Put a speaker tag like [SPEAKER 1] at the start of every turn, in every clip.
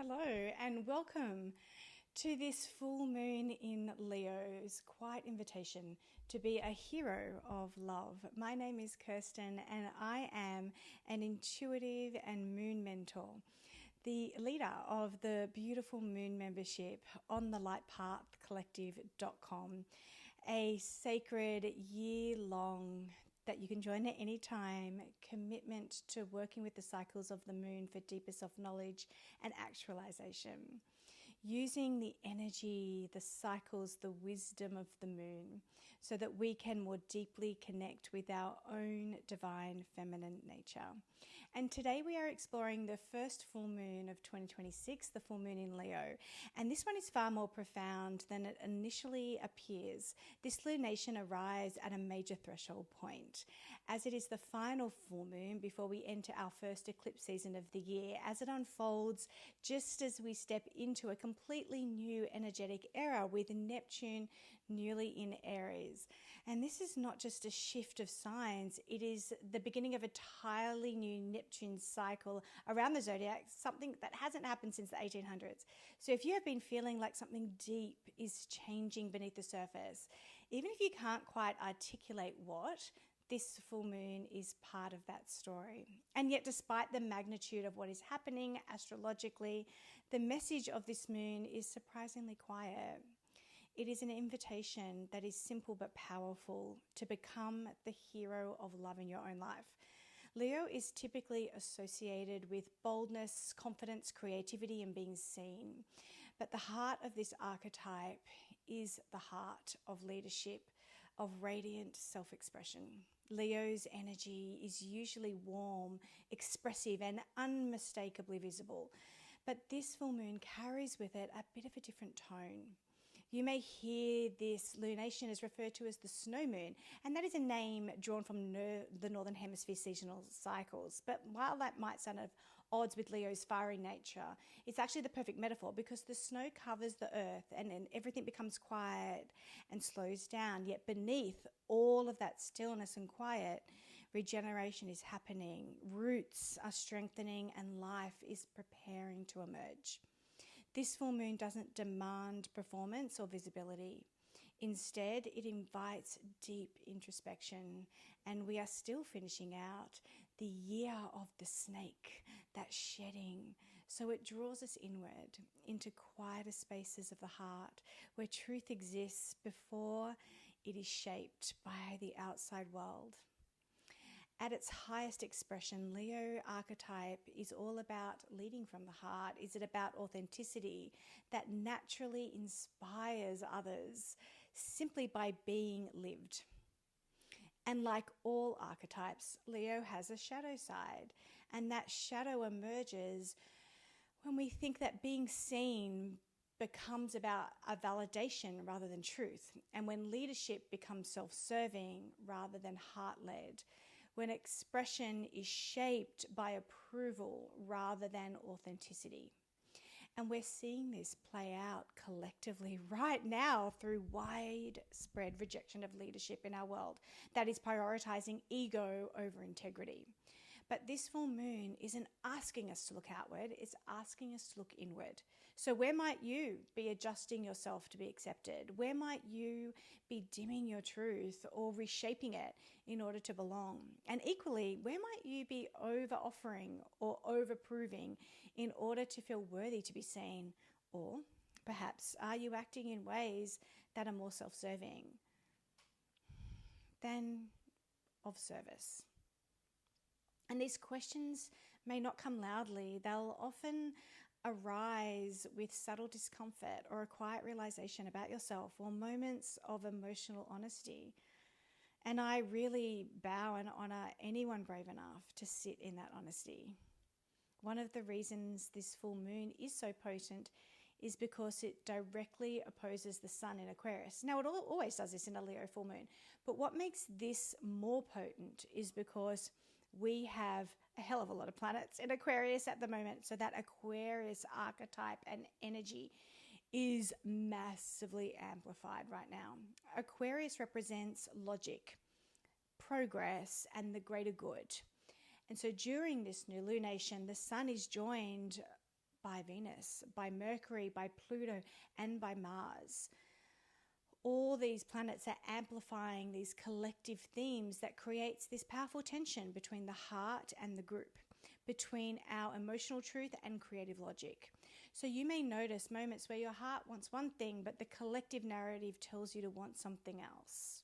[SPEAKER 1] Hello and welcome to this full moon in Leo's quiet invitation to be a hero of love. My name is Kirsten and I am an intuitive and moon mentor, the leader of the beautiful moon membership on the lightpathcollective.com, a sacred year-long that you can join at any time, commitment to working with the cycles of the moon for deeper self-knowledge and actualization, using the energy, the cycles, the wisdom of the moon so that we can more deeply connect with our own divine feminine nature. And today we are exploring the first full moon of 2026, the full moon in Leo. And this one is far more profound than it initially appears. This lunation arrives at a major threshold point, as it is the final full moon before we enter our first eclipse season of the year, as it unfolds just as we step into a completely new energetic era with Neptune newly in Aries. And this is not just a shift of signs, it is the beginning of a entirely new Neptune cycle around the zodiac, something that hasn't happened since the 1800s. So if you have been feeling like something deep is changing beneath the surface, even if you can't quite articulate what, this full moon is part of that story. And yet, despite the magnitude of what is happening astrologically, the message of this moon is surprisingly quiet. It is an invitation that is simple but powerful to become the hero of love in your own life. Leo is typically associated with boldness, confidence, creativity, and being seen. But the heart of this archetype is the heart of leadership, of radiant self-expression. Leo's energy is usually warm, expressive, and unmistakably visible. But this full moon carries with it a bit of a different tone. You may hear this lunation is referred to as the snow moon, and that is a name drawn from the Northern Hemisphere seasonal cycles. But while that might sound at odds with Leo's fiery nature, it's actually the perfect metaphor because the snow covers the earth and then everything becomes quiet and slows down. Yet beneath all of that stillness and quiet, regeneration is happening, roots are strengthening, and life is preparing to emerge. This full moon doesn't demand performance or visibility. Instead, it invites deep introspection, and we are still finishing out the year of the snake, that shedding. So it draws us inward into quieter spaces of the heart where truth exists before it is shaped by the outside world. At its highest expression, Leo archetype is all about leading from the heart. Is it about authenticity that naturally inspires others simply by being lived? And like all archetypes, Leo has a shadow side, and that shadow emerges when we think that being seen becomes about a validation rather than truth, and when leadership becomes self-serving rather than heart-led, when expression is shaped by approval rather than authenticity. And we're seeing this play out collectively right now through widespread rejection of leadership in our world that is prioritizing ego over integrity. But this full moon isn't asking us to look outward, it's asking us to look inward. So where might you be adjusting yourself to be accepted? Where might you be dimming your truth or reshaping it in order to belong? And equally, where might you be over-offering or over-proving in order to feel worthy to be seen? Or perhaps are you acting in ways that are more self-serving than of service? And these questions may not come loudly. They'll often arise with subtle discomfort or a quiet realization about yourself or moments of emotional honesty. And I really bow and honor anyone brave enough to sit in that honesty. One of the reasons this full moon is so potent is because it directly opposes the sun in Aquarius. Now, it always does this in a Leo full moon, but what makes this more potent is because we have a hell of a lot of planets in Aquarius at the moment. So that Aquarius archetype and energy is massively amplified right now. Aquarius represents logic, progress, and the greater good. And so during this new lunation, the sun is joined by Venus, by Mercury, by Pluto, and by Mars. All these planets are amplifying these collective themes that creates this powerful tension between the heart and the group, between our emotional truth and creative logic. So you may notice moments where your heart wants one thing, but the collective narrative tells you to want something else.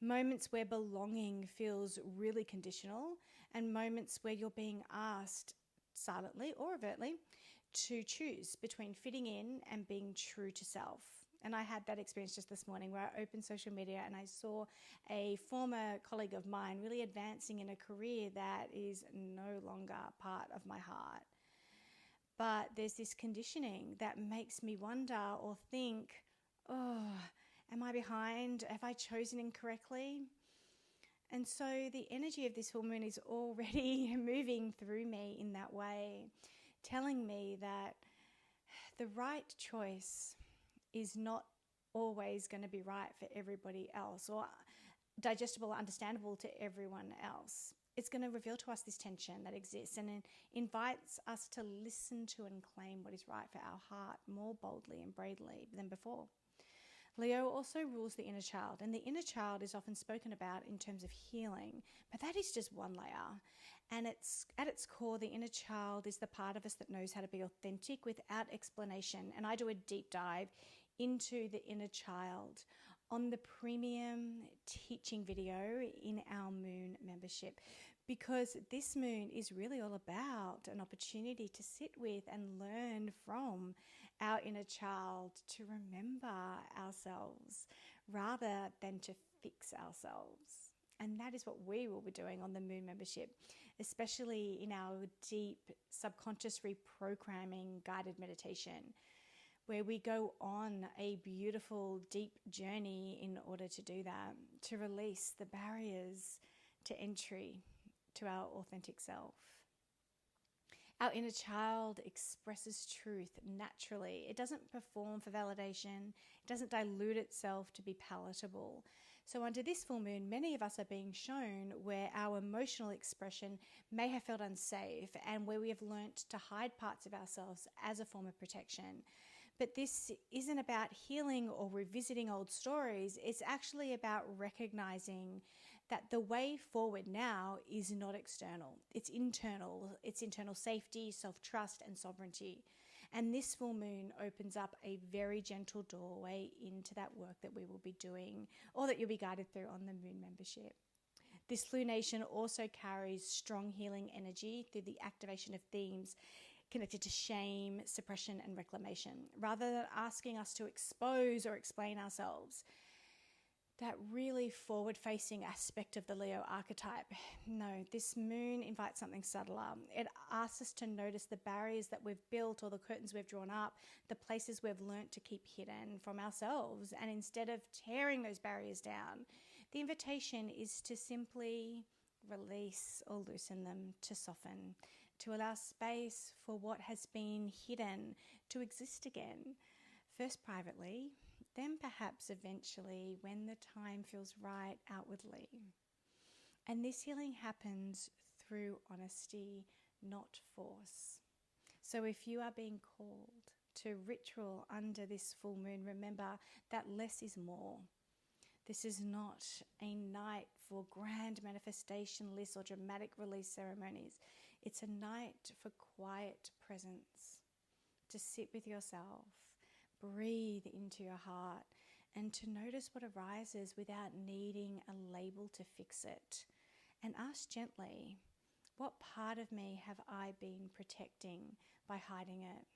[SPEAKER 1] Moments where belonging feels really conditional, and moments where you're being asked, silently or overtly, to choose between fitting in and being true to self. And I had that experience just this morning where I opened social media and I saw a former colleague of mine really advancing in a career that is no longer part of my heart. But there's this conditioning that makes me wonder or think, oh, am I behind? Have I chosen incorrectly? And so the energy of this full moon is already moving through me in that way, telling me that the right choice is not always going to be right for everybody else or digestible or understandable to everyone else. It's going to reveal to us this tension that exists and invites us to listen to and claim what is right for our heart more boldly and bravely than before. Leo also rules the inner child, and the inner child is often spoken about in terms of healing, but that is just one layer. And at its core, the inner child is the part of us that knows how to be authentic without explanation. And I do a deep dive into the inner child on the premium teaching video in our moon membership, because this moon is really all about an opportunity to sit with and learn from our inner child, to remember ourselves rather than to fix ourselves. And that is what we will be doing on the moon membership, especially in our deep subconscious reprogramming guided meditation, where we go on a beautiful, deep journey in order to do that, to release the barriers to entry to our authentic self. Our inner child expresses truth naturally. It doesn't perform for validation. It doesn't dilute itself to be palatable. So under this full moon, many of us are being shown where our emotional expression may have felt unsafe and where we have learnt to hide parts of ourselves as a form of protection. But this isn't about healing or revisiting old stories. It's actually about recognizing that the way forward now is not external. It's internal. It's internal safety, self-trust, and sovereignty. And this full moon opens up a very gentle doorway into that work that we will be doing, or that you'll be guided through on the moon membership. This lunation also carries strong healing energy through the activation of themes connected to shame, suppression, and reclamation, rather than asking us to expose or explain ourselves. That really forward-facing aspect of the Leo archetype. No, this moon invites something subtler. It asks us to notice the barriers that we've built or the curtains we've drawn up, the places we've learnt to keep hidden from ourselves. And instead of tearing those barriers down, the invitation is to simply release or loosen them, to soften, to allow space for what has been hidden to exist again, first privately, then perhaps eventually when the time feels right outwardly. And this healing happens through honesty, not force. So if you are being called to ritual under this full moon, remember that less is more. This is not a night for grand manifestation lists or dramatic release ceremonies. It's a night for quiet presence, to sit with yourself, breathe into your heart, and to notice what arises without needing a label to fix it. And ask gently, what part of me have I been protecting by hiding it?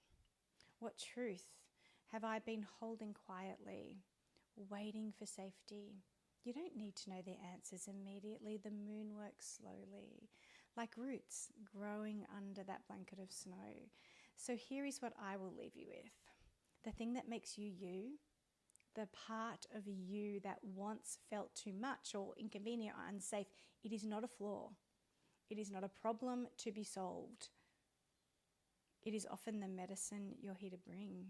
[SPEAKER 1] What truth have I been holding quietly, waiting for safety? You don't need to know the answers immediately. The moon works slowly, like roots growing under that blanket of snow. So here is what I will leave you with. The thing that makes you you, the part of you that once felt too much or inconvenient or unsafe, it is not a flaw. It is not a problem to be solved. It is often the medicine you're here to bring.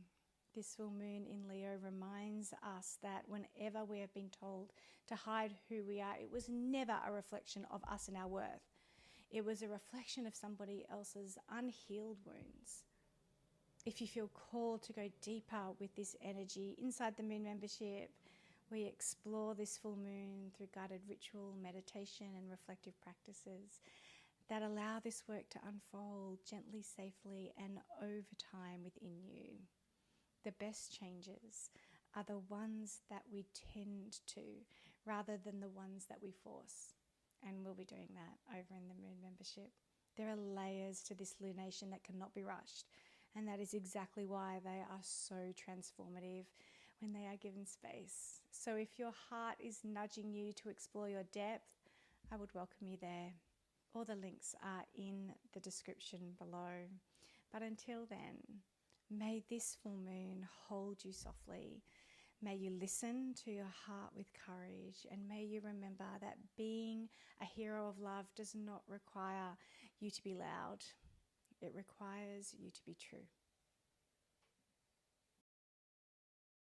[SPEAKER 1] This full moon in Leo reminds us that whenever we have been told to hide who we are, it was never a reflection of us and our worth. It was a reflection of somebody else's unhealed wounds. If you feel called to go deeper with this energy inside the moon membership, we explore this full moon through guided ritual, meditation, and reflective practices that allow this work to unfold gently, safely, and over time within you. The best changes are the ones that we tend to, rather than the ones that we force. And we'll be doing that over in the moon membership. There are layers to this lunation that cannot be rushed, and that is exactly why they are so transformative when they are given space. So if your heart is nudging you to explore your depth, I would welcome you there. All the links are in the description below. But until then, may this full moon hold you softly. May you listen to your heart with courage, and may you remember that being a hero of love does not require you to be loud. It requires you to be true.